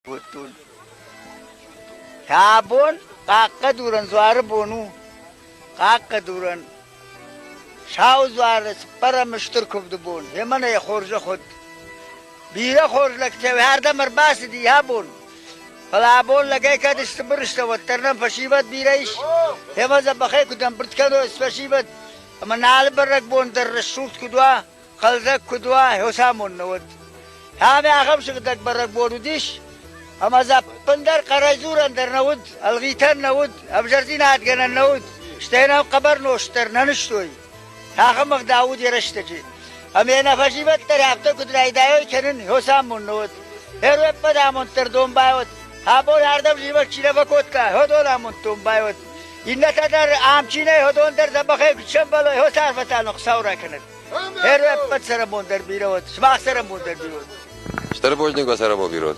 Betul. Sabun kakak duran suara bonu. Kakak duran. شاو زوار سپر مشتر کب دبون همان ای خورج خود بیره خورج لکته و هر دمر باس دی ها بون فلا بون لگه که دست برشته و ترنم فشیبت بیرهش همان زبخه کدام برد کنو اسفشیبت اما نال برک بون در رشوت کدوا خلزک کدوا حسامون نود همه آخم شکدک برک بونو دیش اما زب پندر قرازور اندر نود الغیتن نود ابجرزین آدگنن نود شتینا قبر نوشتر ننشتوی آخه مخ داود یرشته چی اما نفشیبت تر هفته کد رایدایی کنن حسامون نود هر وقت بدامون تر دوم باید ها بول هردم جیبک چیره بکوت که هدول همون توم باید این نتادر آمچینه هدول در زبخه کچم بلوی حسار فتان اقصاورا کنن هر وقت بد سرمون در بیرود شما سرمون در بیرود Штарбожник сара поберет.